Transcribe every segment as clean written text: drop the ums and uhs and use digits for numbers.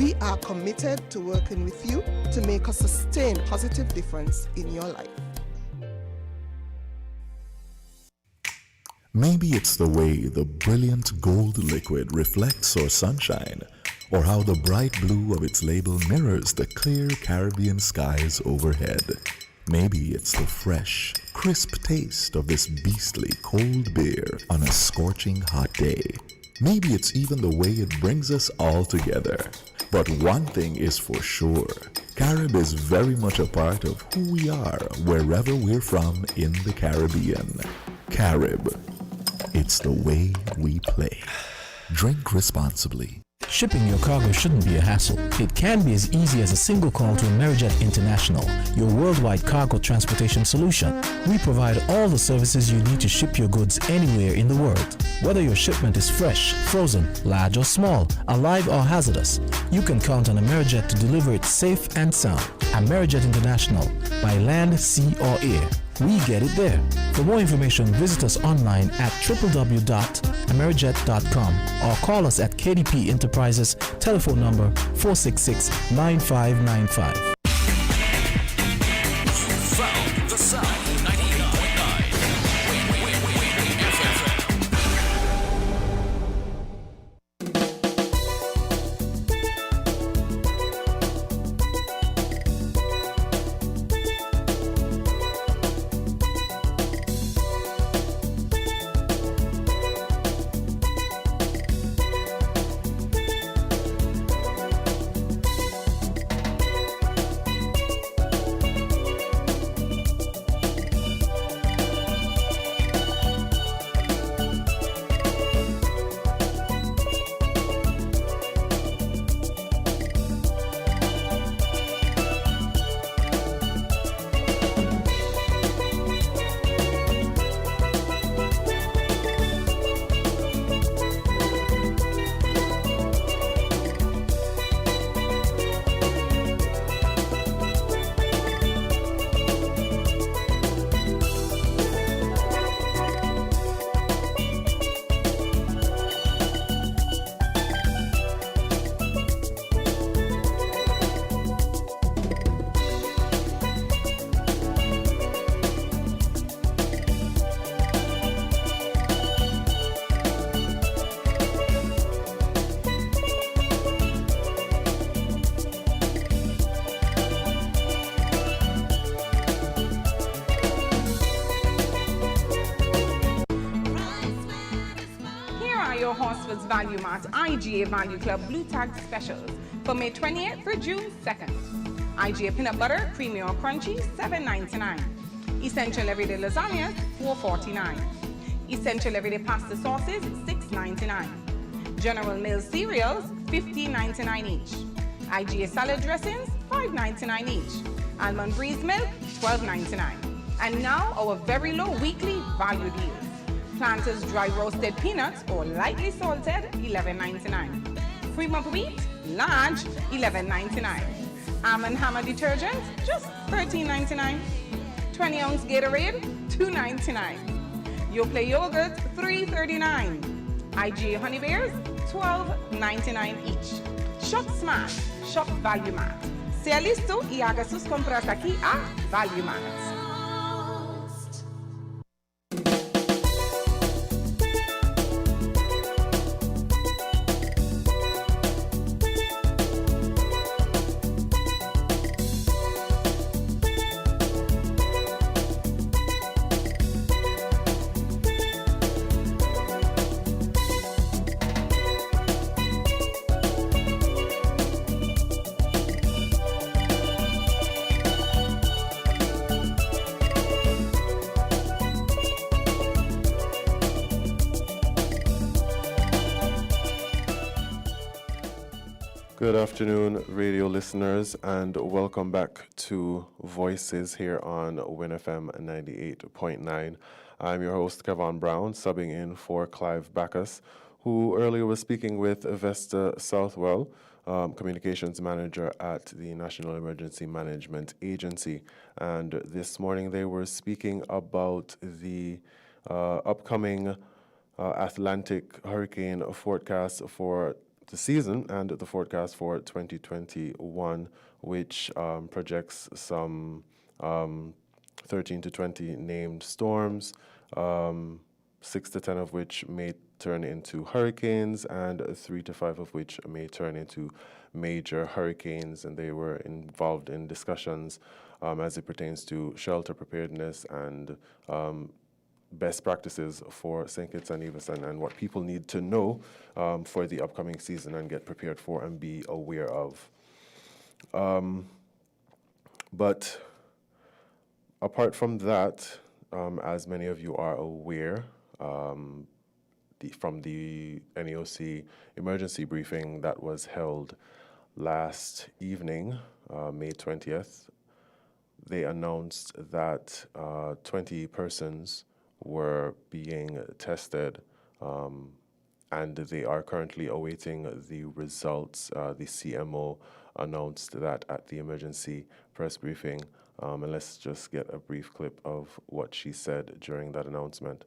We are committed to working with you to make a sustained positive difference in your life. Maybe it's the way the brilliant gold liquid reflects our sunshine, or how the bright blue of its label mirrors the clear Caribbean skies overhead. Maybe it's the fresh, crisp taste of this beastly cold beer on a scorching hot day. Maybe it's even the way it brings us all together. But one thing is for sure, Carib is very much a part of who we are wherever we're from in the Caribbean. Carib. It's the way we play. Drink responsibly. Shipping your cargo shouldn't be a hassle. It can be as easy as a single call to Amerijet International, your worldwide cargo transportation solution. We provide all the services you need to ship your goods anywhere in the world. Whether your shipment is fresh, frozen, large or small, alive or hazardous, you can count on Amerijet to deliver it safe and sound. Amerijet International, by land, sea or air. We get it there. For more information, visit us online at www.amerijet.com or call us at KDP Enterprises, telephone number 466-9595. From the South, 98.9. Value Mart IGA Value Club Blue Tag Specials for May 28th through June 2nd. IGA Peanut Butter Premium Crunchy $7.99. Essential Everyday Lasagnas $4.49. Essential Everyday Pasta Sauces $6.99. General Mills Cereals $15.99 each. IGA Salad Dressings $5.99 each. Almond Breeze Milk $12.99. And now our very low weekly value deals. Planters dry roasted peanuts or lightly salted $11.99. Fremont wheat large $11.99. Almond Hammer detergent just $13.99. 20-ounce Gatorade $2.99. Yoplait yogurt $3.39. IGA Honey Bears $12.99 each. Shop Smart, Shop Value Mart. Sea listo y haga sus compras aquí a Value Mart. Good afternoon, radio listeners, and welcome back to Voices here on WinFM 98.9. I'm your host, Kevon Brown, subbing in for Clive Backus, who earlier was speaking with Vesta Southwell, Communications Manager at the National Emergency Management Agency. And this morning they were speaking about the upcoming Atlantic hurricane forecast for the season and the forecast for 2021, which projects some 13 to 20 named storms, 6 to 10 of which may turn into hurricanes, and 3 to 5 of which may turn into major hurricanes. And they were involved in discussions as it pertains to shelter preparedness and best practices for St. Kitts and Nevis, and what people need to know for the upcoming season and get prepared for and be aware of. But apart from that, as many of you are aware, from the NEOC emergency briefing that was held last evening, May 20th, they announced that 20 persons were being tested, and they are currently awaiting the results. The CMO announced that at the emergency press briefing, and let's just get a brief clip of what she said during that announcement.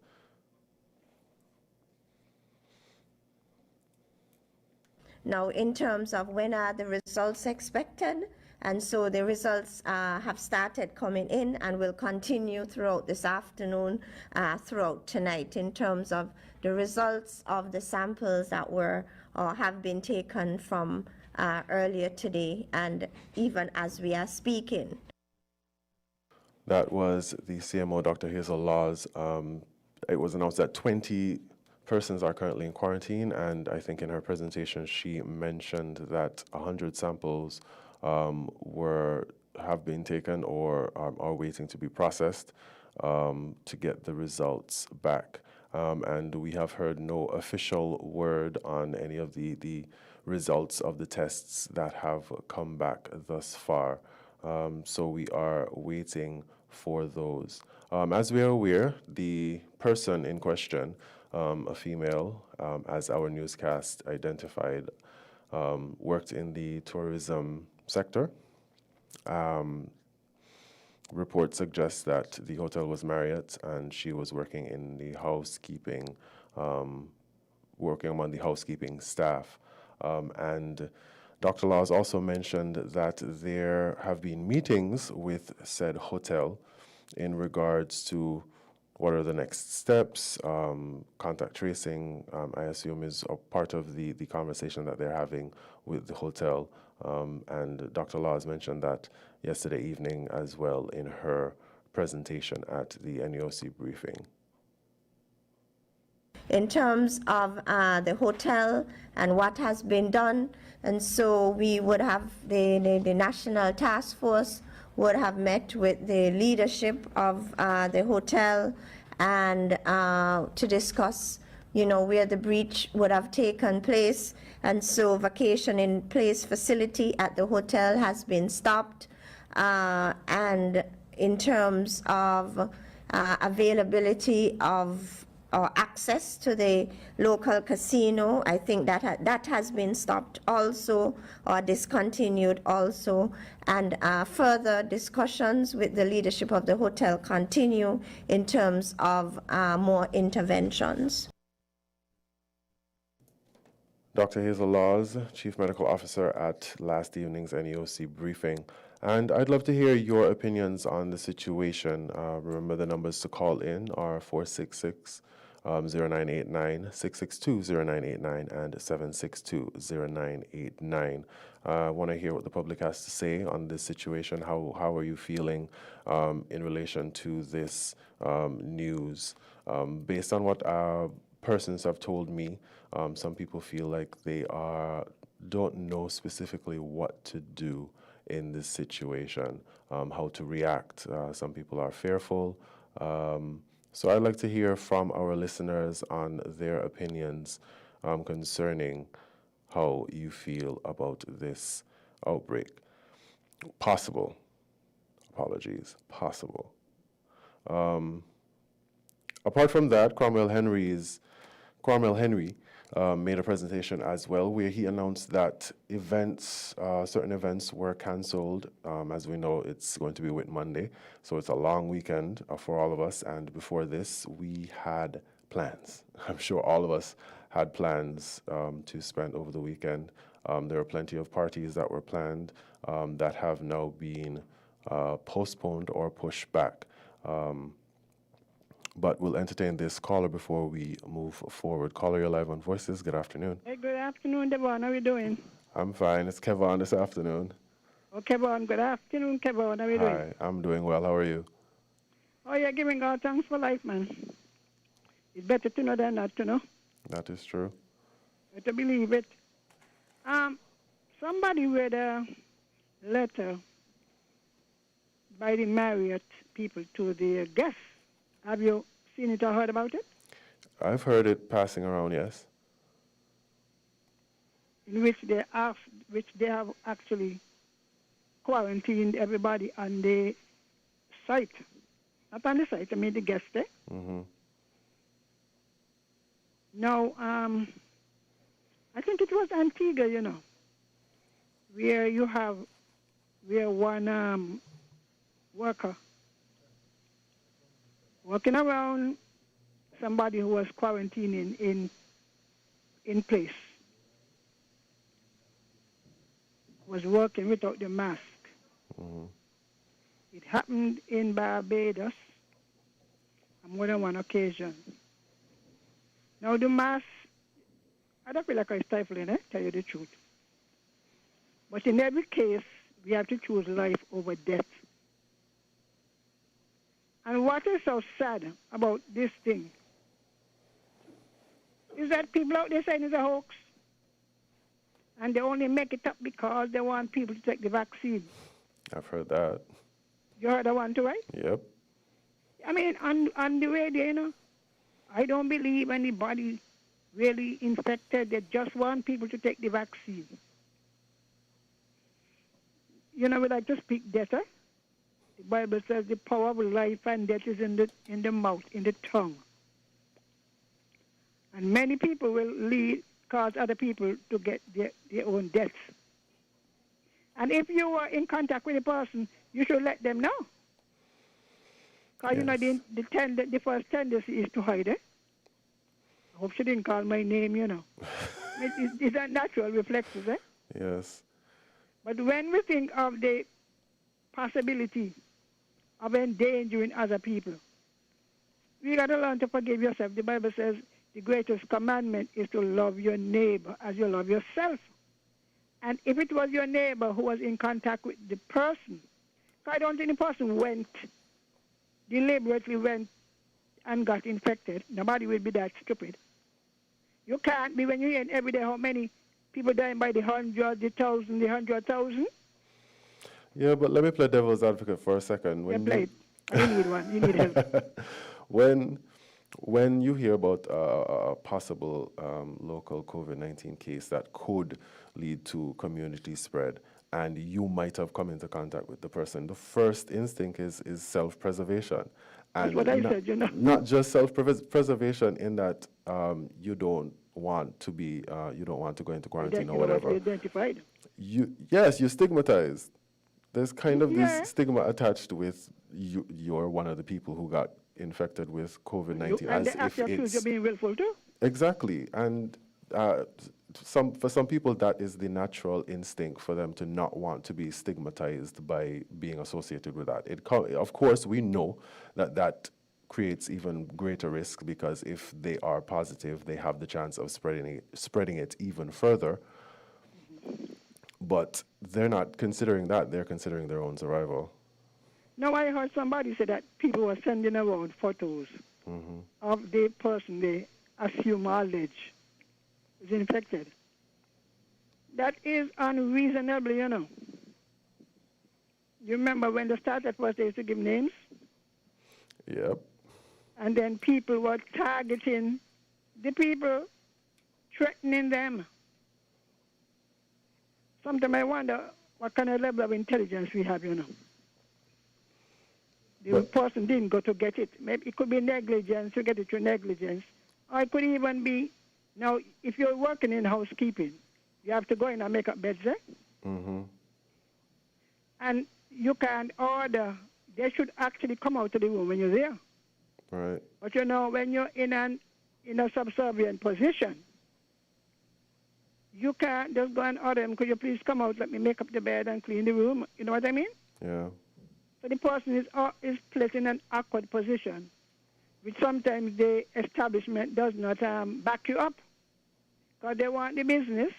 Now, in terms of when are the results expected, and so the results have started coming in and will continue throughout this afternoon, throughout tonight, in terms of the results of the samples that were or have been taken from earlier today and even as we are speaking. That was the CMO, Dr. Hazel Laws. It was announced that 20 persons are currently in quarantine, and I think in her presentation she mentioned that 100 samples have been taken or are waiting to be processed to get the results back. And we have heard no official word on any of the results of the tests that have come back thus far. So we are waiting for those. As we are aware, the person in question, a female, as our newscast identified, worked in the tourism sector. Reports suggest that the hotel was Marriott and she was working in the housekeeping, working among the housekeeping staff. And Dr. Laws also mentioned that there have been meetings with said hotel in regards to what are the next steps. Contact tracing, I assume, is a part of the conversation that they're having with the hotel. And Dr. Laws mentioned that yesterday evening as well in her presentation at the NEOC briefing. In terms of the hotel and what has been done, and so we would have the National Task Force would have met with the leadership of the hotel and to discuss, where the breach would have taken place. And so vacation in place facility at the hotel has been stopped. And in terms of availability of or access to the local casino, I think that has been stopped also or discontinued also, and further discussions with the leadership of the hotel continue in terms of more interventions. Dr. Hazel Laws, Chief Medical Officer at last evening's NEOC briefing. And I'd love to hear your opinions on the situation. Remember, the numbers to call in are 466 0989, 662-0989, and 762-0989. I want to hear what the public has to say on this situation. How are you feeling in relation to this news? Based on what persons have told me, some people feel like they don't know specifically what to do in this situation, how to react. Some people are fearful. So I'd like to hear from our listeners on their opinions concerning how you feel about this outbreak. Possible. Apart from that, Cromwell Henry made a presentation as well where he announced that certain events were cancelled. As we know, it's going to be Whit Monday, so it's a long weekend for all of us. And before this, we had plans. I'm sure all of us had plans to spend over the weekend. There were plenty of parties that were planned that have now been postponed or pushed back. But we'll entertain this caller before we move forward. Caller, you're live on Voices. Good afternoon. Hey, good afternoon, Devon. How are you doing? I'm fine. It's Kevon this afternoon. Oh, Kevon. Good afternoon, Kevon. How are you doing? Hi, I'm doing well. How are you? Oh, you're giving God thanks for life, man. It's better to know than not to know. That is true. Better believe it. Somebody read a letter by the Marriott people to the guests. Have you seen it or heard about it? I've heard it passing around, yes. In which they have actually quarantined everybody on the site. Not on the site, I mean the guests there. Mm-hmm. Now, I think it was Antigua, where one worker working around somebody who was quarantining in place, was working without the mask. Mm-hmm. It happened in Barbados on more than one occasion. Now the mask, I don't feel like I'm stifling it, tell you the truth. But in every case, we have to choose life over death. And what is so sad about this thing is that people out there saying it's a hoax. And they only make it up because they want people to take the vaccine. I've heard that. You heard that one too, right? Yep. I mean, on the radio, I don't believe anybody really infected. They just want people to take the vaccine. We like to speak death, eh? The Bible says the power of life and death is in the mouth, in the tongue. And many people will cause other people to get their own deaths. And if you are in contact with a person, you should let them know. Because, Yes. the first tendency is to hide it. I hope she didn't call my name, It's a natural reflexes, eh? Yes. But when we think of the possibility of endangering other people, we got to learn to forgive yourself. The Bible says the greatest commandment is to love your neighbor as you love yourself. And if it was your neighbor who was in contact with the person, I don't think the person deliberately went and got infected. Nobody will be that stupid. You can't be, when you hear every day how many people dying by the 100, the 1,000, the 100,000. Yeah, but let me play devil's advocate for a second. Play it. You need one. You need help. When you hear about a possible local COVID-19 case that could lead to community spread, and you might have come into contact with the person, the first instinct is self-preservation. That's what I said, Not just self-preservation in that you don't want to go into quarantine or whatever. Identified. You're stigmatized. There's kind of Yeah. this stigma attached with you're one of the people who got infected with COVID-19. And they ask you you're being willful too. Exactly. And for some people, that is the natural instinct for them to not want to be stigmatized by being associated with that. Of course, we know that creates even greater risk, because if they are positive, they have the chance of spreading it even further. But they're not considering that. They're considering their own survival. Now, I heard somebody say that people were sending around photos of the person they assume or allege is infected. That is unreasonable, You remember when they started first, they used to give names? Yep. And then people were targeting the people, threatening them. Sometimes I wonder what kind of level of intelligence we have, The person didn't go to get it. Maybe it could be negligence, you get it through negligence. Or it could even be, now, if you're working in housekeeping, you have to go in and make up beds, eh? Mm-hmm. And you can't order. They should actually come out to the room when you're there. Right. But when you're in a subservient position, You can't just go and order them, could you please come out, let me make up the bed and clean the room? You know what I mean? Yeah. So the person is placed in an awkward position, which sometimes the establishment does not back you up because they want the business.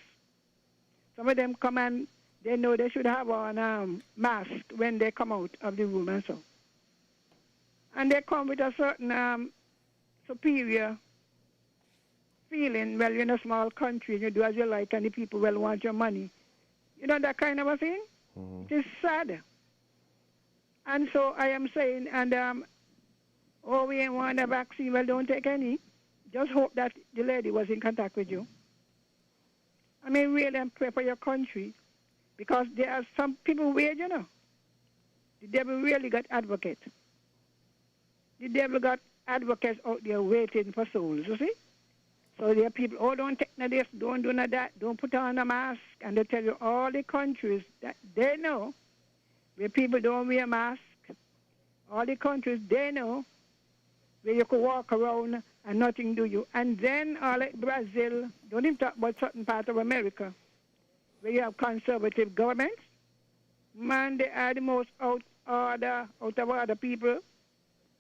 Some of them come and they know they should have on mask when they come out of the room and so. And they come with a certain superior feeling. Well, you're in a small country, you do as you like, and the people will want your money. You know, that kind of a thing? It is sad. And so I am saying, and we ain't want a vaccine. Well, don't take any. Just hope that the lady was in contact with you. I mean, really, and pray for your country, because there are some people weird, you know. The devil really got advocates. The devil got advocates out there waiting for souls, you see? So there are people, oh, don't take no this, don't do no that, don't put on a mask. And they tell you all the countries that they know where people don't wear masks. All the countries they know where you could walk around and nothing do you. And then all like Brazil, don't even talk about certain part of America, where you have conservative governments. Man, they are the most out of order people.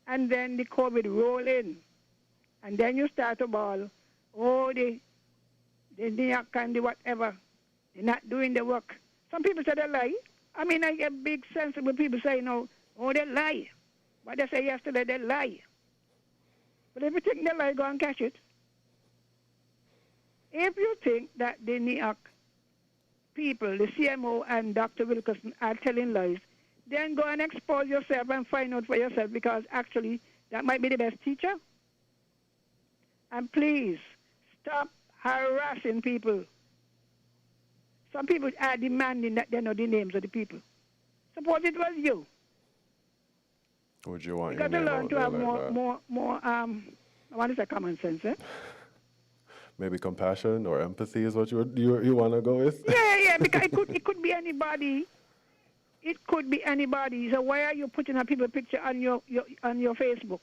And then the COVID roll in. And then you start to ball, oh, the New York and the whatever, they're not doing the work. Some people say they lie. I mean, I get big sensible people say, no, oh, they lie. What they say yesterday, they lie. But if you think they lie, go and catch it. If you think that the New York people, the CMO and Dr. Wilkerson are telling lies, then go and expose yourself and find out for yourself, because actually that might be the best teacher. And please, stop harassing people. Some people are demanding that they know the names of the people. Suppose it was you. Would you want You your got to name learn out to there have like more, I want to say common sense, eh? Maybe compassion or empathy is what you want to go with? Yeah, because it could be anybody. It could be anybody. So why are you putting a people picture on your Facebook?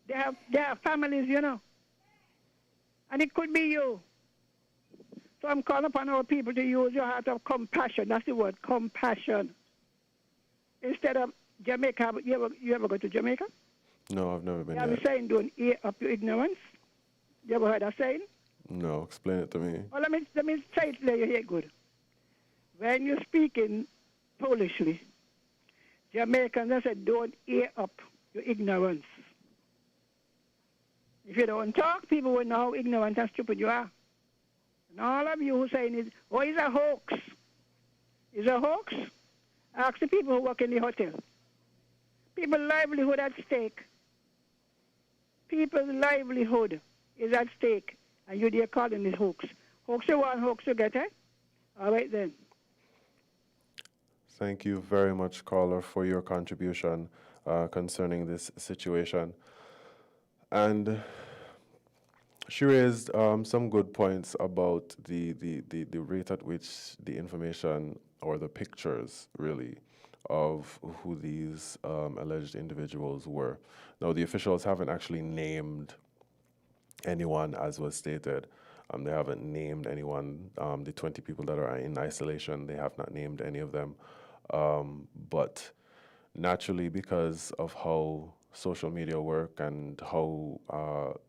They have families, you know. And it could be you. So I'm calling upon our people to use your heart of compassion. That's the word, compassion. Instead of Jamaica, you ever go to Jamaica? No, I've never been You have there. a saying, don't eat up your ignorance. You ever heard that saying? No, explain it to me. Well, let me say it there, you hear good. When you're speaking Polishly, Jamaicans, they say, don't eat up your ignorance. If you don't talk, people will know how ignorant and stupid you are. And all of you who saying is, oh, it's a hoax. It's a hoax? Ask the people who work in the hotel. People's livelihood at stake. People's livelihood is at stake. And you there calling it hoax. Hoax you want, hoax you get, eh? All right then. Thank you very much, caller, for your contribution concerning this situation. And she raised some good points about the rate at which the information or the pictures, really, of who these alleged individuals were. Now, the officials haven't actually named anyone, as was stated. They haven't named anyone. The 20 people that are in isolation, they have not named any of them. But naturally, because of how social media work and how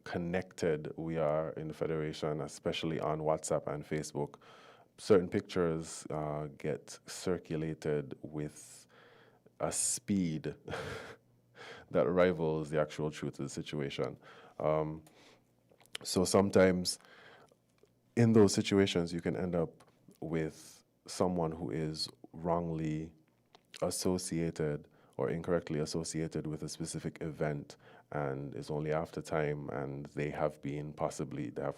connected we are in the Federation, especially on WhatsApp and Facebook, certain pictures get circulated with a speed that rivals the actual truth of the situation. So sometimes in those situations, you can end up with someone who is wrongly associated or incorrectly associated with a specific event, and it's only after time and they have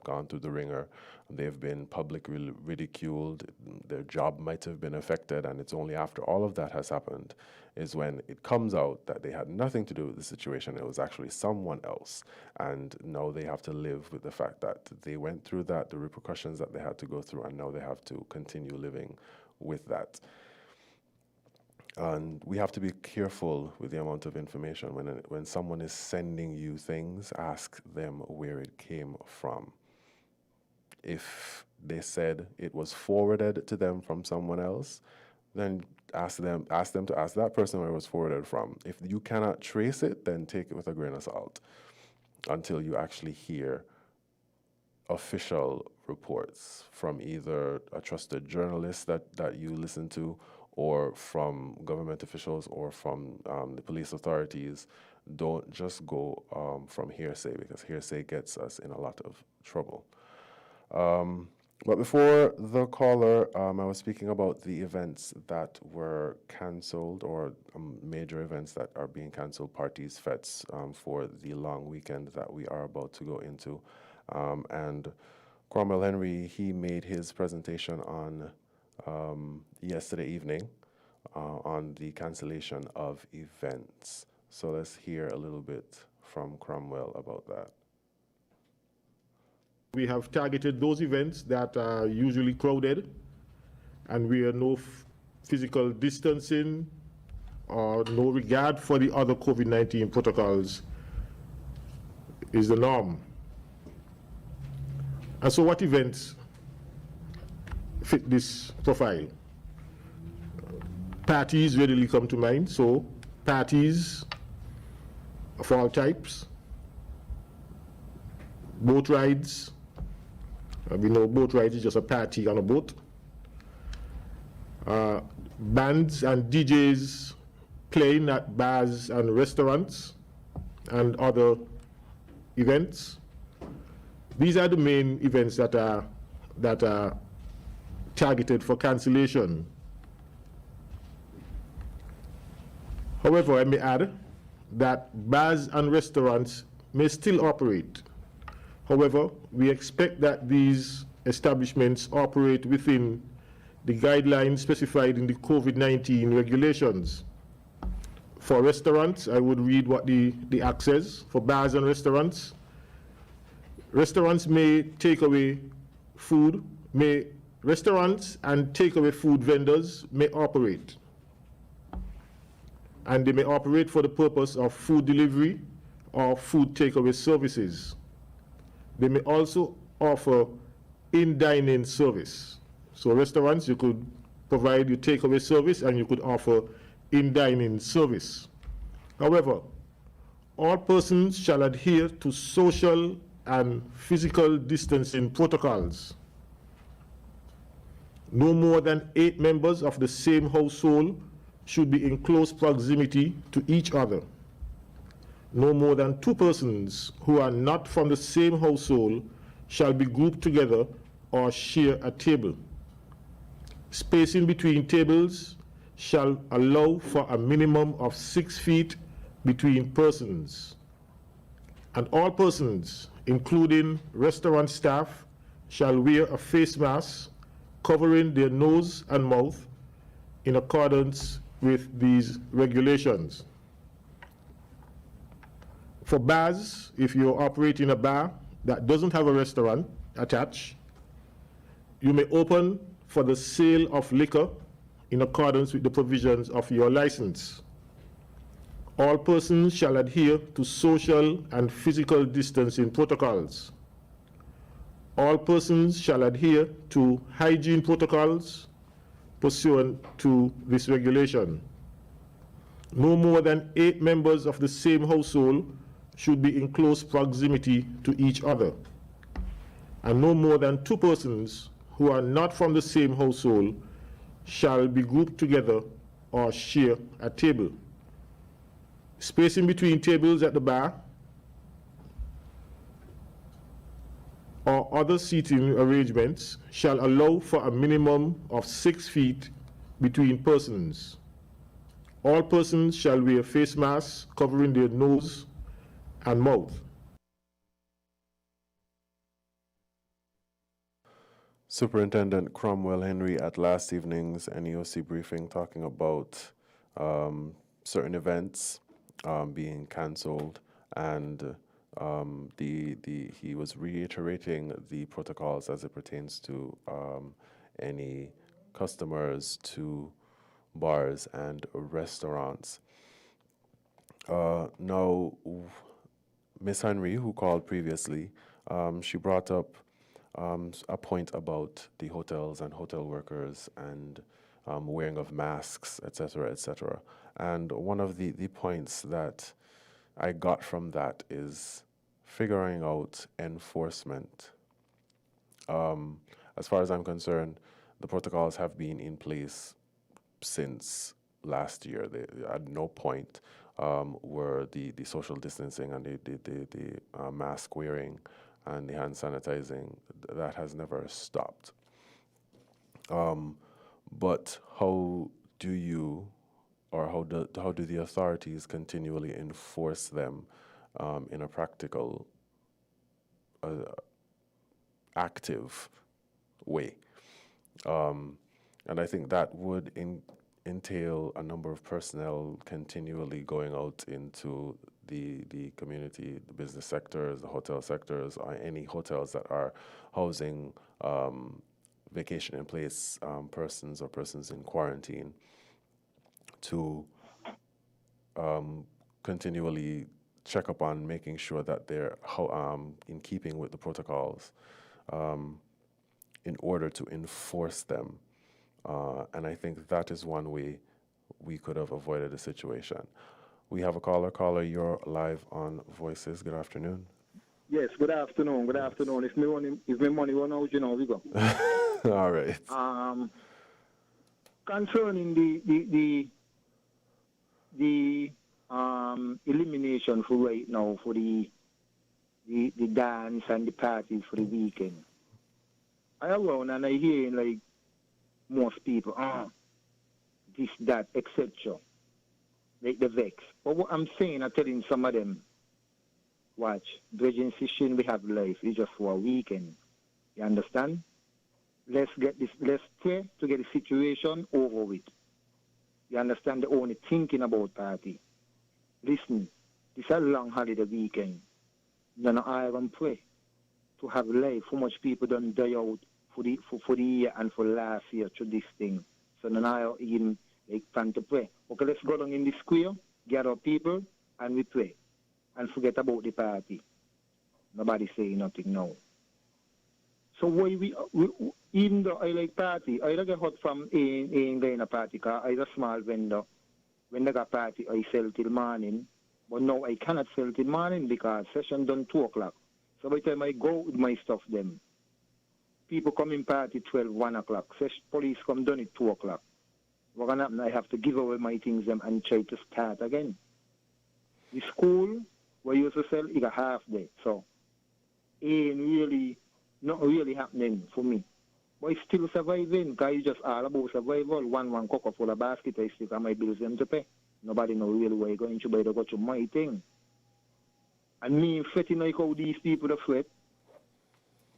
gone through the ringer, they've been publicly ridiculed, their job might have been affected, and it's only after all of that has happened is when it comes out that they had nothing to do with the situation, it was actually someone else, and now they have to live with the fact that they went through that, the repercussions that they had to go through, and now they have to continue living with that. And we have to be careful with the amount of information. When someone is sending you things, ask them where it came from. If they said it was forwarded to them from someone else, then ask them to ask that person where it was forwarded from. If you cannot trace it, then take it with a grain of salt until you actually hear official reports from either a trusted journalist that you listen to, or from government officials, or from the police authorities. Don't just go from hearsay, because hearsay gets us in a lot of trouble. But before the caller, I was speaking about the events that were cancelled, or major events that are being cancelled, parties, fetes, for the long weekend that we are about to go into. And Cromwell Henry, he made his presentation on yesterday evening on the cancellation of events. So let's hear a little bit from Cromwell about that. We have targeted those events that are usually crowded and where no physical distancing or no regard for the other COVID-19 protocols is the norm. And so what events fit this profile? Parties readily come to mind, so parties of all types, boat rides. We know boat rides is just a party on a boat. Bands and DJs playing at bars and restaurants and other events. These are the main events that are targeted for cancellation. However, I may add that bars and restaurants may still operate. However, we expect that these establishments operate within the guidelines specified in the COVID-19 regulations. For restaurants, I would read what the Act says. For bars and restaurants, restaurants may take away food, restaurants and takeaway food vendors may operate. And they may operate for the purpose of food delivery or food takeaway services. They may also offer in-dining service. So restaurants, you could provide your takeaway service and you could offer in-dining service. However, all persons shall adhere to social and physical distancing protocols. No more than 8 members of the same household should be in close proximity to each other. No more than 2 persons who are not from the same household shall be grouped together or share a table. Spacing between tables shall allow for a minimum of 6 feet between persons. And all persons, including restaurant staff, shall wear a face mask covering their nose and mouth in accordance with these regulations. For bars, if you're operating a bar that doesn't have a restaurant attached, you may open for the sale of liquor in accordance with the provisions of your license. All persons shall adhere to social and physical distancing protocols. All persons shall adhere to hygiene protocols pursuant to this regulation. No more than 8 members of the same household should be in close proximity to each other, and no more than 2 persons who are not from the same household shall be grouped together or share a table. Spacing between tables at the bar or other seating arrangements shall allow for a minimum of 6 feet between persons. All persons shall wear face masks covering their nose and mouth. Superintendent Cromwell Henry at last evening's NEOC briefing talking about certain events being cancelled, and he was reiterating the protocols as it pertains to any customers to bars and restaurants. Now, Ms. Henry, who called previously, she brought up a point about the hotels and hotel workers and wearing of masks, etc., etc. And one of the points that I got from that is figuring out enforcement. As far as I'm concerned, the protocols have been in place since last year. At no point were the social distancing and the mask wearing and the hand sanitizing, that has never stopped. But how do you, or how do the authorities continually enforce them in a practical, active way? And I think that would entail a number of personnel continually going out into the community, the business sectors, the hotel sectors, or any hotels that are housing vacation in place persons or persons in quarantine, to continually check up on making sure that they're in keeping with the protocols in order to enforce them. And I think that is one way we could have avoided the situation. We have a caller. Caller, you're live on Voices. Good afternoon. Yes, good afternoon. Good afternoon. If my money run out, you know, we go. All right. Concerning the elimination for right now for the dance and the parties for the weekend, I around and I hear like most people, this, that, etc. Like the vex. But what I'm saying, I'm telling some of them, watch, Bridging Session, we have life. It's just for a weekend. You understand? Let's pray to get the situation over with. You understand? They're only thinking about party. Listen, this is a long holiday weekend. Then I even pray to have life. How much people don't die out for the year and for last year through this thing. So then I even like plan to pray. Okay, let's go down in the square, gather people, and we pray. And forget about the party. Nobody saying nothing now. So why we even though I like party, I don't get hot from in a party car. I'm a small vendor. When I got party, I sell till morning. But now I cannot sell till morning because session done 2 o'clock. So by the time I go with my stuff, them people come in party 12, 1 o'clock. Police come done at 2 o'clock. What gonna happen? I have to give away my things them and try to start again. The school where you used to sell, it a half day. So not really happening for me. But it's still surviving because it's just all about survival. One cocoa full of basket, I still got my bills them to pay. Nobody know really where you're going to, but they go to my thing. And me fretting like how these people are fret.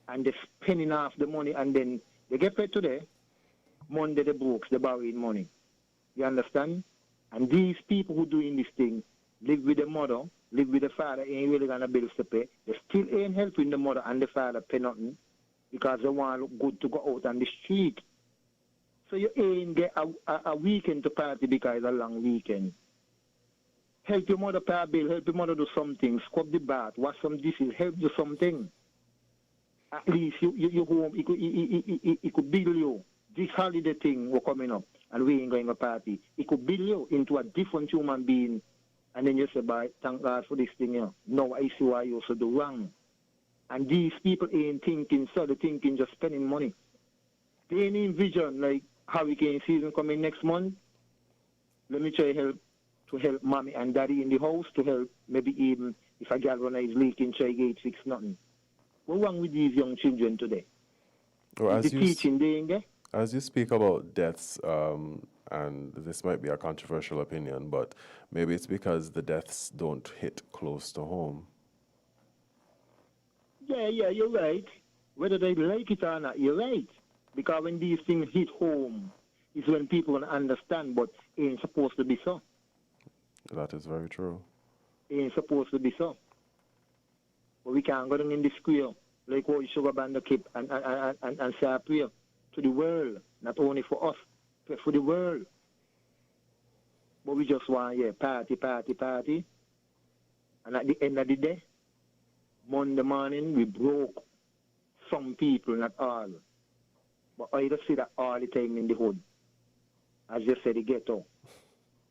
And they're spending half the money and then they get paid today. Monday they broke, they borrowing money. You understand? And these people who doing this thing live with the mother, live with the father, ain't really got no bills to pay. They still ain't helping the mother and the father pay nothing because they want to look good to go out on the street. So you ain't get a weekend to party because it's a long weekend. Help your mother pay a bill, help your mother do something, scrub the bath, wash some dishes, help do something. At least you home, it could build you. This holiday thing we're coming up and we ain't going to party. It could build you into a different human being. And then you say, bye, thank God for this thing here. Now I see why you also do wrong. And these people ain't thinking, so they're thinking just spending money. They ain't envision like hurricane season coming next month. Let me try to help mommy and daddy in the house, to help maybe even if a galvanized leaking, try gate fix nothing. What's wrong with these young children today? Well, the teaching they ain't there? As you speak about deaths, and this might be a controversial opinion, but maybe it's because the deaths don't hit close to home. Yeah, you're right. Whether they like it or not, you're right. Because when these things hit home, is when people will understand, but it ain't supposed to be so. That is very true. It ain't supposed to be so. But we can't go down in the square, like what Sugar Band keep and say a prayer to the world, not only for us, but for the world. But we just want, party. And at the end of the day, Monday morning, we broke some people, not all. But I just see that all the time in the hood. As you said, the ghetto.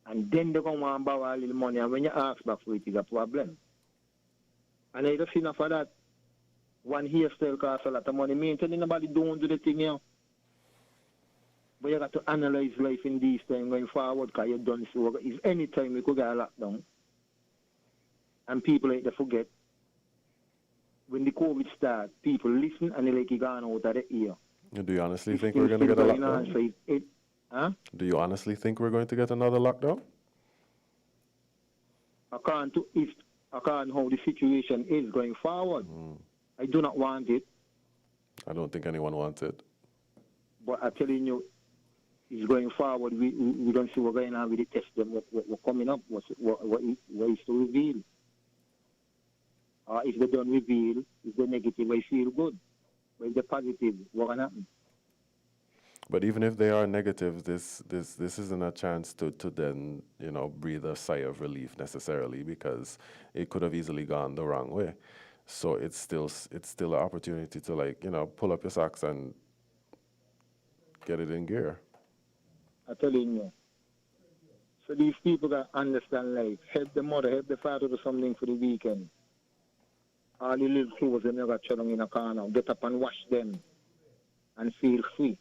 And then they come and borrow a little money, and when you ask back for it, it's a problem. And I just see enough of that. One hairstyle costs a lot of money. Me ain't telling nobody don't do the thing here. But you got to analyze life in these times going forward, because you done so. If any time we could get a lockdown, and people like to forget, when the COVID starts, people listen and they like it gone out of the ear. Do you honestly think we're going to get a lockdown? Huh? Do you honestly think we're going to get another lockdown? According to how the situation is going forward, I do not want it. I don't think anyone wants it. But I'm telling you, it's going forward. We don't see what's going on with the test. What's coming up, what is to reveal. If they don't reveal, if they're negative, I feel good. But if they're positive, what can happen? But even if they are negative, this isn't a chance to then, breathe a sigh of relief necessarily, because it could have easily gone the wrong way. So it's still an opportunity to pull up your socks and get it in gear. I'm telling you. So these people that understand life, help the mother, help the father do something for the weekend. All the little clothes they never throw in a corner, get up and wash them and feel free.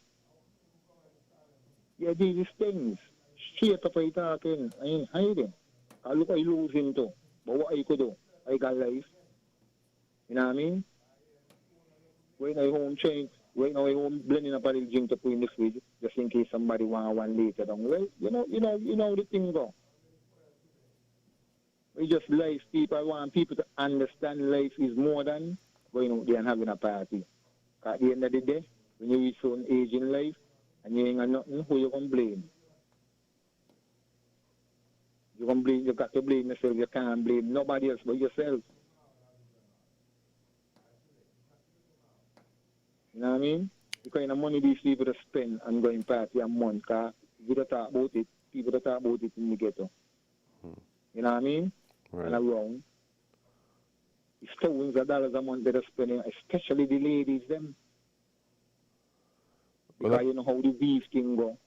Yeah, these things. Straight up I talking. I ain't hiding. I look I losing too. But what I could do? I got life. You know what I mean? Right now I home change. Right now I home blending up a little drink to put in the fridge, just in case somebody want one later down. Well, you know the thing go. We just life people. I want people to understand life is more than going out there and having a party. At the end of the day, when you reach certain age in life, and you ain't got nothing, who you gonna blame? You got to blame yourself. You can't blame nobody else but yourself. You know what I mean? The kind of money these people to spend and going party a month, because if you don't talk about it, people don't talk about it in the ghetto. You know what I mean? Right. And around. It's thousands of dollars a month they're spending, especially the ladies, them. Because you know how the weave can go.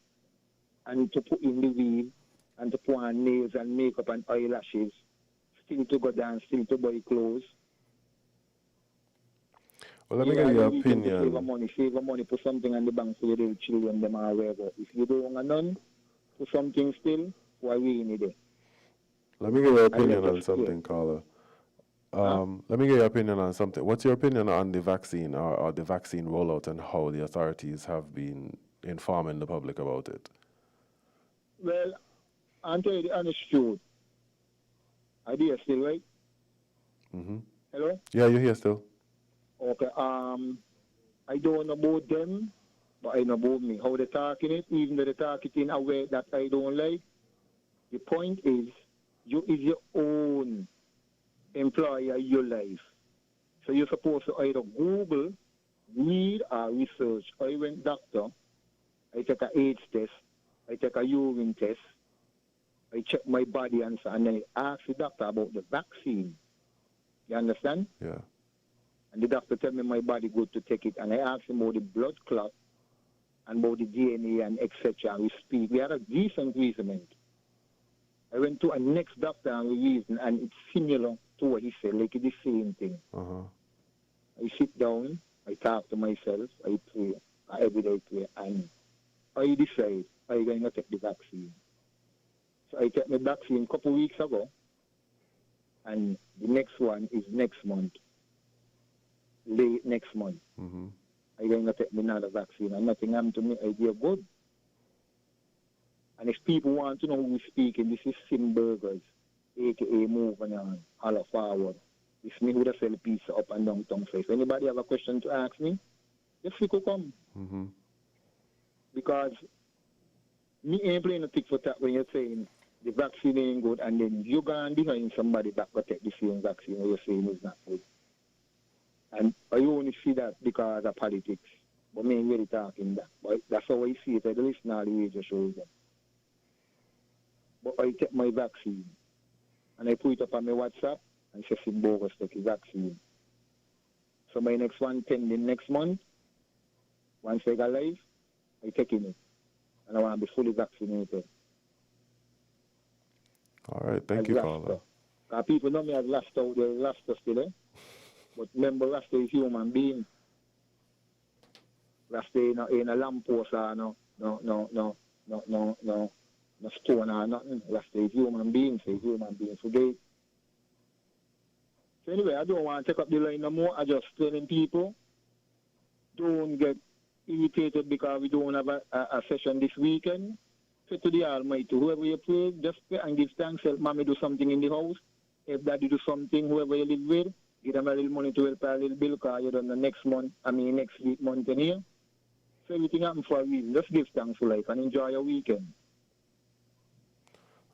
And to put in the weave, and to put on nails and makeup and eyelashes, still to go down, still to buy clothes. Well, let me get your opinion. Save money, put something on the bank for your little children, them are wherever. If you don't want none, put something still, why we need it? Let me get your opinion on something, caller. Let me get your opinion on something. What's your opinion on the vaccine or the vaccine rollout and how the authorities have been informing the public about it? Well, I'll tell you the honest truth. Are you still, right? Mm-hmm. Hello? Yeah, you're here still. Okay, I don't know about them, but I know about me. How they talking it, even though they talk it in a way that I don't like. The point is, you is your own employer, your life. So you're supposed to either Google, read, or research. I went doctor, I take an AIDS test, I take a urine test, I check my body answer, and then I ask the doctor about the vaccine. You understand? Yeah. And the doctor tell me my body good to take it, and I asked him about the blood clot and about the DNA and etc. And we speak. We had a decent reasoning. I went to a next doctor and we reasoned, and it's similar to what he said, like it's the same thing. I sit down, I talk to myself, I pray, I every day pray, and I decide I'm going to take the vaccine. So I take the vaccine a couple of weeks ago, and the next one is next month. Late next month. I'm going to take another vaccine, and nothing happened to me. I feel good. And if people want to know who we're speaking, this is Sim Burgers, a.k.a. Moving On, Holla Forward. It's me who sell pizza up and down town. So if anybody have a question to ask me, just you could come. Because me ain't playing a tick for that when you're saying the vaccine ain't good, and then you gone behind somebody that will take the same vaccine when you're saying it's not good. And I only see that because of politics. But me ain't really talking that. But that's how I see it. I listen to all the radio shows them. But I take my vaccine. And I put it up on my WhatsApp and say, bogus take the vaccine. So my next one pending next month. Once I go live, I taking it. And I want to be fully vaccinated. All right, thank you, caller. People know me as Rasta, they're Rasta still, eh? But remember, Rasta is human being. Rasta in a lamppost or no stone or nothing. Rasta is human being, so human being today. So anyway, I don't want to take up the line no more. I just telling people, don't get irritated because we don't have a session this weekend. Say to the Almighty, whoever you pray, just pray and give thanks. Help mommy do something in the house. If daddy do something, whoever you live with, give them a little money to help a little bill because you're done the next week, month and year. So everything happens for a reason. Just give thanks for life and enjoy your weekend.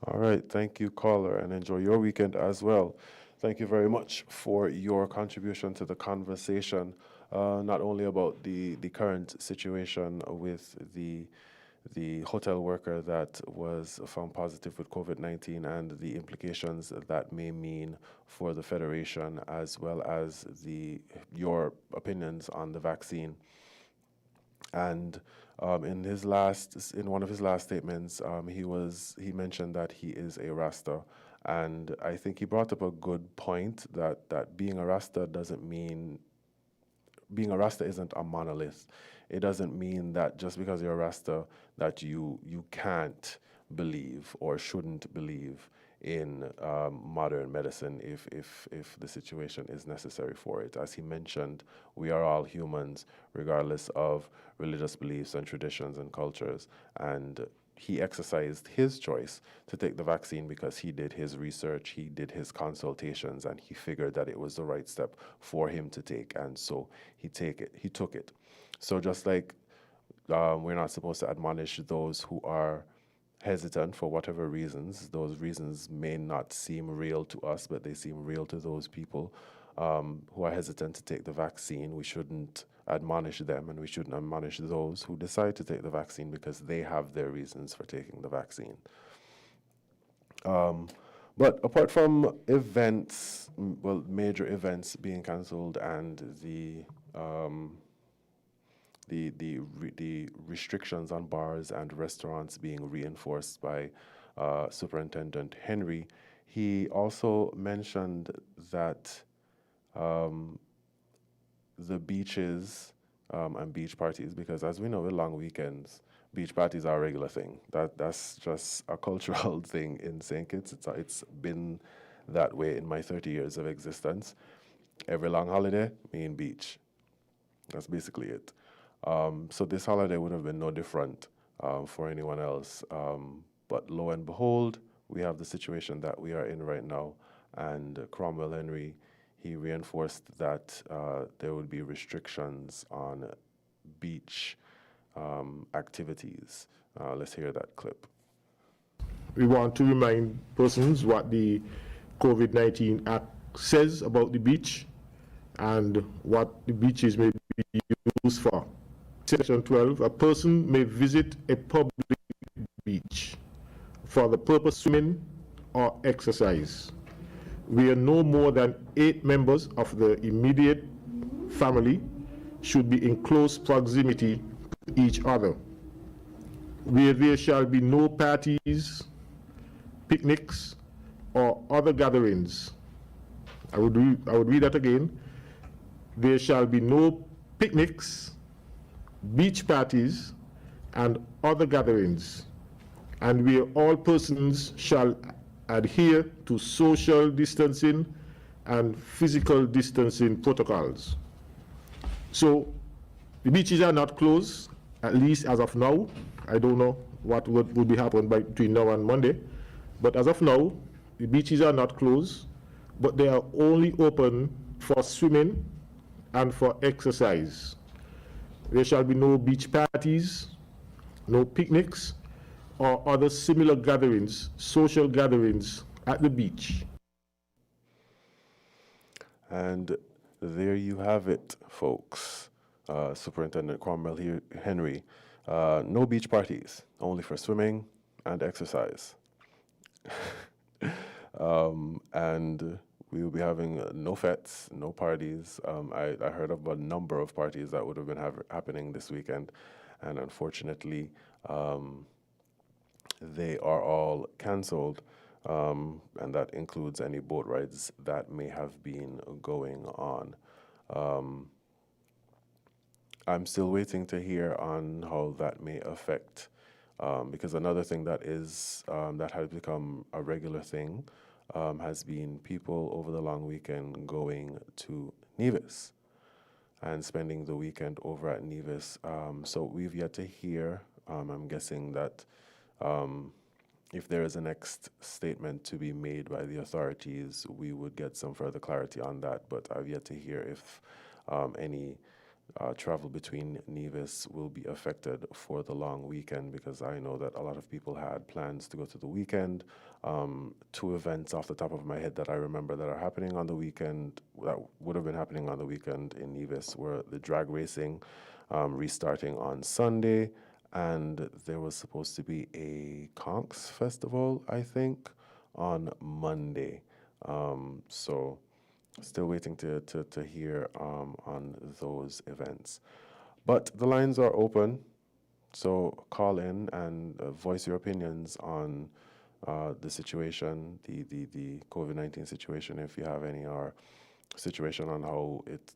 All right, thank you, caller, and enjoy your weekend as well. Thank you very much for your contribution to the conversation, not only about the current situation with the hotel worker that was found positive with COVID-19 and the implications that may mean for the Federation, as well as your opinions on the vaccine. And in one of his last statements, he mentioned that he is a Rasta, and I think he brought up a good point that being a Rasta isn't a monolith. It doesn't mean that just because you're a Rasta that you can't believe or shouldn't believe in modern medicine if the situation is necessary for it. As he mentioned, we are all humans regardless of religious beliefs and traditions and cultures, and he exercised his choice to take the vaccine because he did his research, he did his consultations, and he figured that it was the right step for him to take, and so he took it. So just like we're not supposed to admonish those who are hesitant for whatever reasons, those reasons may not seem real to us, but they seem real to those people who are hesitant to take the vaccine. We shouldn't admonish them, and we shouldn't admonish those who decide to take the vaccine because they have their reasons for taking the vaccine. But apart from events, major events being cancelled and the restrictions on bars and restaurants being reinforced by Superintendent Henry, he also mentioned that the beaches and beach parties, because as we know with long weekends, beach parties are a regular thing. That's just a cultural thing in St. Kitts. It's been that way in my 30 years of existence. Every long holiday, me in beach. That's basically it. So this holiday would have been no different for anyone else. But lo and behold, we have the situation that we are in right now. And Cromwell Henry, he reinforced that there would be restrictions on beach activities. Let's hear that clip. We want to remind persons what the COVID-19 Act says about the beach and what the beaches may be used for. Section 12, a person may visit a public beach for the purpose of swimming or exercise, where no more than 8 members of the immediate family should be in close proximity to each other, where there shall be no parties, picnics, or other gatherings. I would read that again. There shall be no picnics, beach parties, and other gatherings, and where all persons shall adhere to social distancing and physical distancing protocols. So the beaches are not closed, at least as of now. I don't know what would be happening between now and Monday, but as of now, the beaches are not closed, but they are only open for swimming and for exercise. There shall be no beach parties, no picnics, or other similar gatherings, social gatherings at the beach. And there you have it, folks. Superintendent Cromwell Henry. No beach parties, only for swimming and exercise. And we will be having no fetes, no parties. I heard of a number of parties that would have been happening this weekend, and unfortunately, they are all cancelled, and that includes any boat rides that may have been going on. I'm still waiting to hear on how that may affect, because another thing that is that has become a regular thing has been people over the long weekend going to Nevis and spending the weekend over at Nevis. So we've yet to hear. I'm guessing that if there is a next statement to be made by the authorities, we would get some further clarity on that. But I've yet to hear if any travel between Nevis will be affected for the long weekend, because I know that a lot of people had plans to go to the weekend. 2 events off the top of my head that I remember that are happening on the weekend, that would have been happening on the weekend in Nevis, were the drag racing restarting on Sunday, and there was supposed to be a Conks festival, I think, on Monday. So still waiting to hear on those events. But the lines are open, so call in and voice your opinions on the situation, the COVID-19 situation, if you have any, or situation on how it,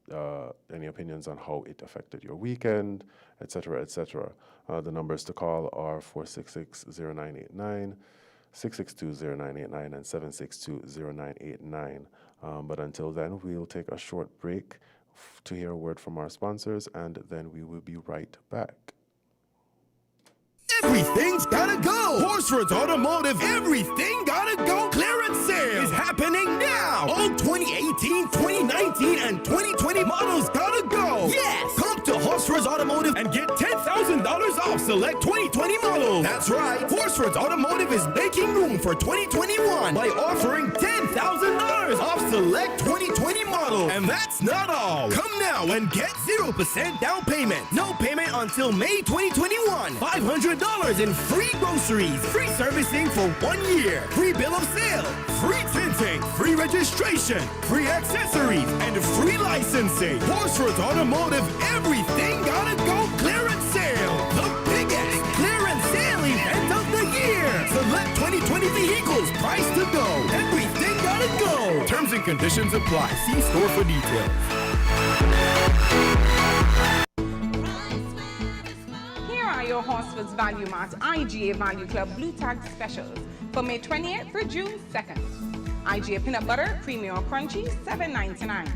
any opinions on how it affected your weekend, etc., etc. The numbers to call are 466-0989, 662-0989, and 762-0989. But until then, we'll take a short break to hear a word from our sponsors, and then we will be right back. Everything's gotta go. Horsford's Automotive, everything gotta go. Clearance sale is happening now. All 2018, 2019, and 2020 models gotta go. Yes, come to Horsford's Automotive and get $10,000 off select 2020 models. That's right, Horsford's Automotive is making room for 2021 by offering $10,000 off select 2020 models. And that's not all. Come now and get 0% down payment. No payment until May 2021. $500 in free groceries, free servicing for 1 year, free bill of sale, free tinting, free registration, free accessories, and free licensing. Horsford's Automotive, everything gotta go clearance sale. The biggest clearance sale event of the year. Select 2020 vehicles priced to go. Everything gotta go. Terms and conditions apply. See store for details. Your Horsford's Value Mart IGA Value Club Blue Tag Specials for May 28th through June 2nd. IGA Peanut Butter Creamy or Crunchy, $7.99.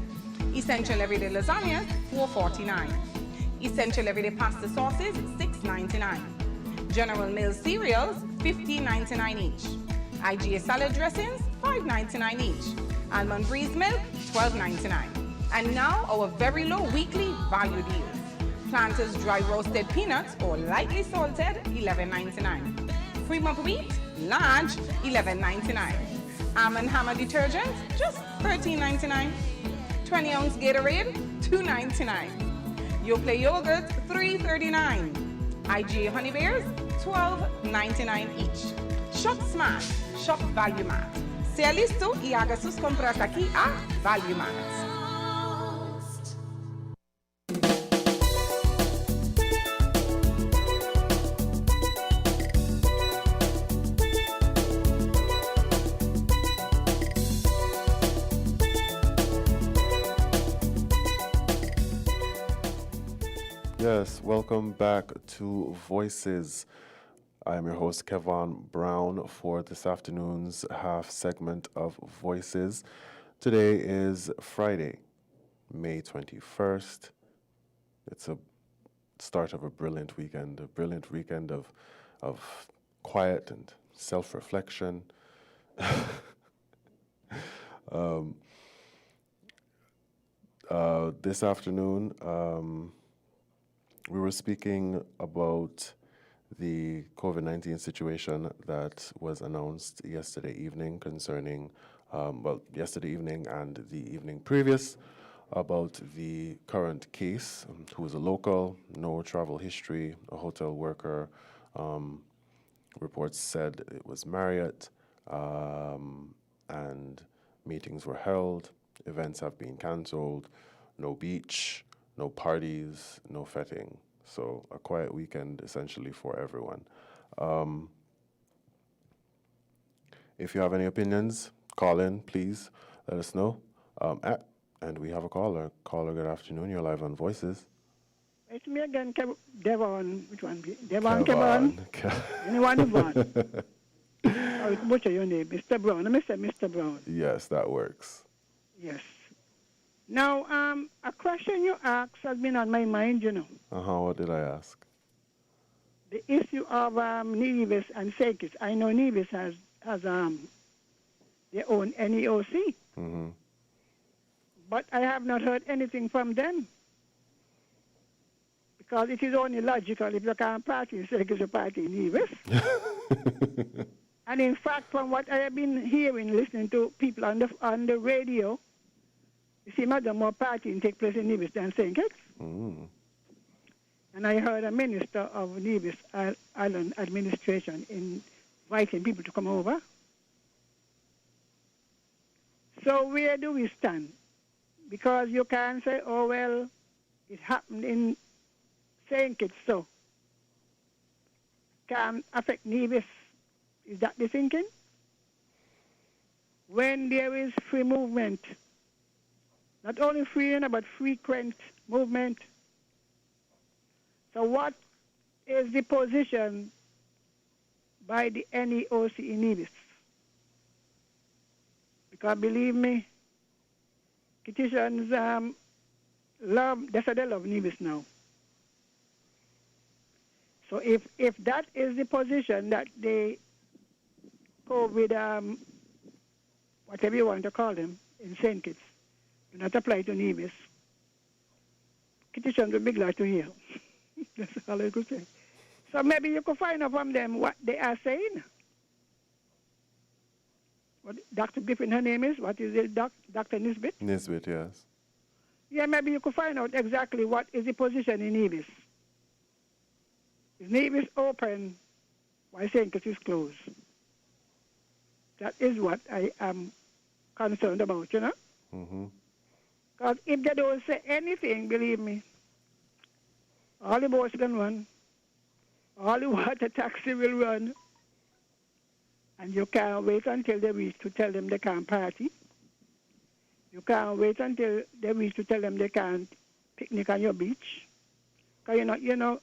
Essential Everyday Lasagnas, $4.49. Essential Everyday Pasta Sauces, $6.99. General Mills Cereals, $15.99 each. IGA Salad Dressings, $5.99 each. Almond Breeze Milk, $12.99. And now our very low weekly value deals. Planters dry roasted peanuts or lightly salted, $11.99. Fremont wheat, large, $11.99. Almond Hammer detergent, just $13.99. 20-ounce Gatorade, $2.99. Yoplait yogurt, $3.39. IGA Honey Bears, $12.99 each. Shop Smart, Shop Value Mart. Sea listo y haga sus compras aquí a Value Mart. Yes, welcome back to Voices. I'm your host, Kevon Brown, for this afternoon's half segment of Voices. Today is Friday, May 21st. It's a start of a brilliant weekend of quiet and self-reflection. This afternoon, we were speaking about the COVID-19 situation that was announced yesterday evening concerning, yesterday evening and the evening previous, about the current case, who is a local, no travel history, a hotel worker. Reports said it was Marriott, and meetings were held, events have been cancelled, no beach, no parties, no fetting. So a quiet weekend essentially for everyone. If you have any opinions, call in, please. Let us know. And we have a caller. Caller, good afternoon. You're live on Voices. It's me again, Devon. Which one? Kevon. Anyone Devon? Sorry to butcher your name. Mr. Brown. Let me say Mr. Brown. Yes, that works. Yes. Now, a question you asked has been on my mind, you know. What did I ask? The issue of Nevis and St. Kitts. I know Nevis has their own NEOC. Mm-hmm. But I have not heard anything from them. Because it is only logical if you can't party in St. Kitts, you party in Nevis. And in fact, from what I have been hearing, listening to people on the radio, you see, more partying take place in Nevis than St. Kitts. Mm. And I heard a minister of Nevis Island administration inviting people to come over. So where do we stand? Because you can't say, oh, well, it happened in St. Kitts, so can affect Nevis. Is that the thinking? When there is free movement, not only free, but frequent movement. So what is the position by the NEOC in Nevis? Because believe me, Kittitians they love Nevis now. So if that is the position that they COVID, whatever you want to call them, in St. Kitts, do not apply to Nevis, Kittitians will be glad to hear. That's all I could say. So maybe you could find out from them what they are saying. What Dr. Griffin, her name is? What is it, Dr. Nisbet? Nisbet, yes. Yeah, maybe you could find out exactly what is the position in Nevis. Is Nevis open while St. Kitts is closed? That is what I am concerned about, you know? Because if they don't say anything, believe me, all the boats can run, all the water taxi will run, and you can't wait until they reach to tell them they can't party. You can't wait until they reach to tell them they can't picnic on your beach. Because, you know,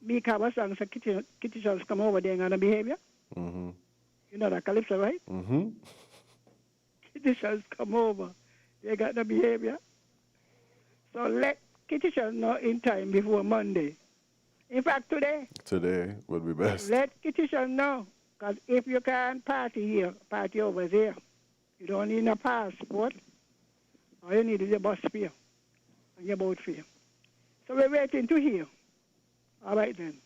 me have a song, so Kittitians come over there and behavior. Mm-hmm. You know that Calypso, right? Mm-hmm. Kittitians come over. They got the behavior. So let Kittitians know in time before Monday. In fact, today. Today would be best. Let Kittitians know. Because if you can't party here, party over there. You don't need a passport. All you need is a bus fare and your boat fare. So we're waiting to hear. All right then.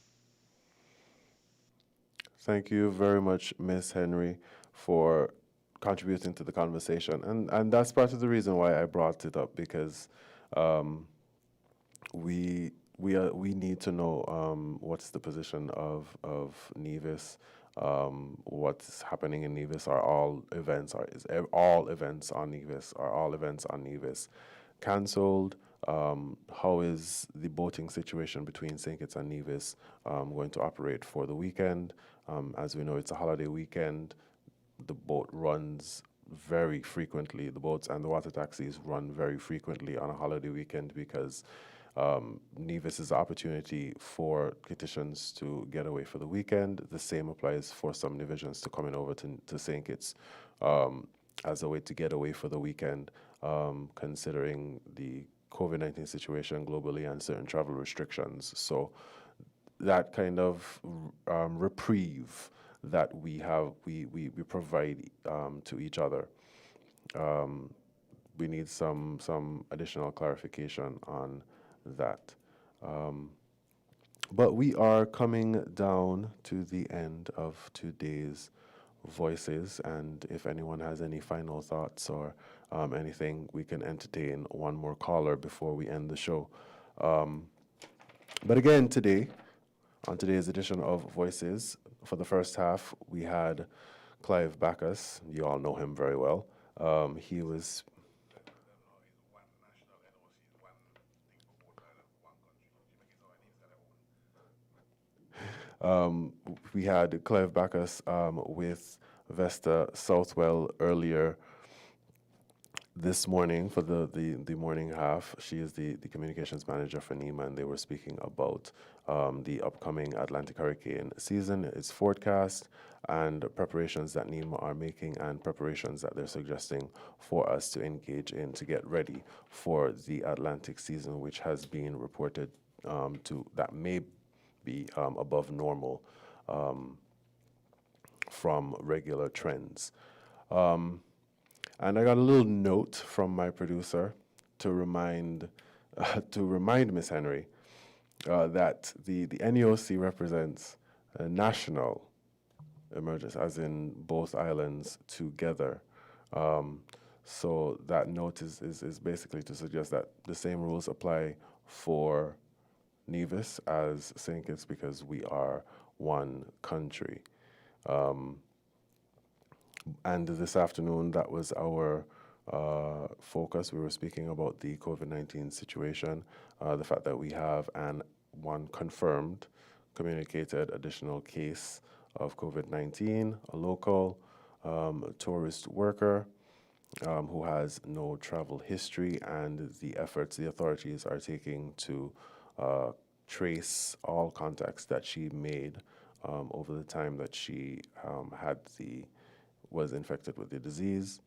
Thank you very much, Miss Henry, for contributing to the conversation. And that's part of the reason why I brought it up, because we need to know what's the position of Nevis. What's happening in Nevis? Are all events on Nevis cancelled? How is the boating situation between St. Kitts and Nevis going to operate for the weekend? As we know, it's a holiday weekend. The boat runs very frequently. The boats and the water taxis run very frequently on a holiday weekend because Nevis is an opportunity for Kittitians to get away for the weekend. The same applies for some Nevisians to coming over to St. Kitts as a way to get away for the weekend, considering the COVID-19 situation globally and certain travel restrictions. So that kind of reprieve that we have, we provide to each other. We need some additional clarification on that. But we are coming down to the end of today's Voices, and if anyone has any final thoughts or anything, we can entertain one more caller before we end the show. But again, today, on today's edition of Voices, for the first half, we had Clive Bacchus. You all know him very well. He was. We had Cleve Bacchus with Vesta Southwell earlier this morning for the morning half. She is the communications manager for NEMA, and they were speaking about the upcoming Atlantic hurricane season, its forecast, and preparations that NEMA are making, and preparations that they're suggesting for us to engage in to get ready for the Atlantic season, which has been reported that may be above normal from regular trends. And I got a little note from my producer to remind Miss Henry that the NEOC represents a national emergence, as in both islands together. So that note is basically to suggest that the same rules apply for Nevis as St. Kitts, because we are one country. And this afternoon, that was our focus. We were speaking about the COVID-19 situation, the fact that we have one confirmed, communicated additional case of COVID-19, a local tourist worker who has no travel history, and the efforts the authorities are taking to trace all contacts that she made over the time that she was infected with the disease,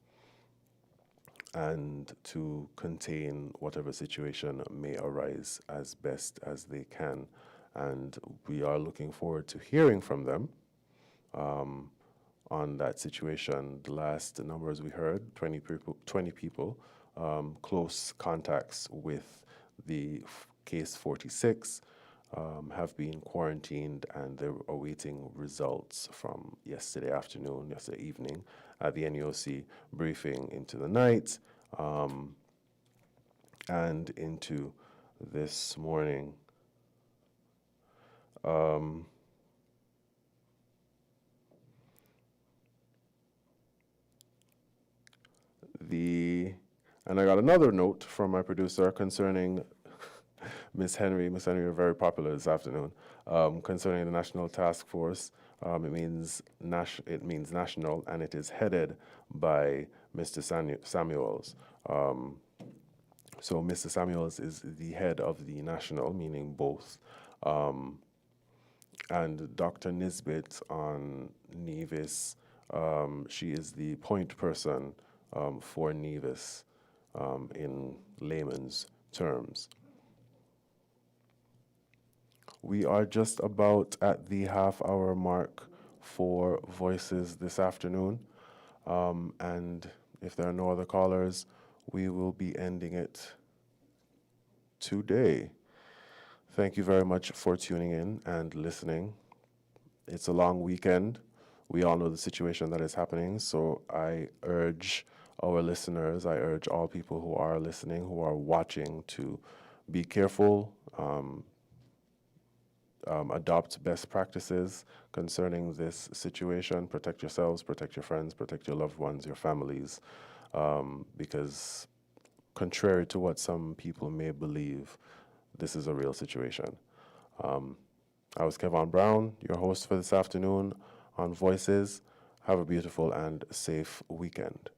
and to contain whatever situation may arise as best as they can. And we are looking forward to hearing from them on that situation. The last numbers we heard, 20 people, close contacts with the case 46, have been quarantined, and they're awaiting results from yesterday evening at the NEOC briefing into the night and into this morning. And I got another note from my producer concerning Miss Henry. Miss Henry, you're very popular this afternoon. Concerning the National Task Force, it means national, and it is headed by Mr. Samuels. So Mr. Samuels is the head of the national, meaning both. And Dr. Nisbet on Nevis, she is the point person for Nevis in layman's terms. We are just about at the half-hour mark for Voices this afternoon. And if there are no other callers, we will be ending it today. Thank you very much for tuning in and listening. It's a long weekend. We all know the situation that is happening, so I urge our listeners, I urge all people who are listening, who are watching, to be careful, adopt best practices concerning this situation. Protect yourselves, protect your friends, protect your loved ones, your families, because contrary to what some people may believe, this is a real situation. I was Kevon Brown, your host for this afternoon on Voices. Have a beautiful and safe weekend.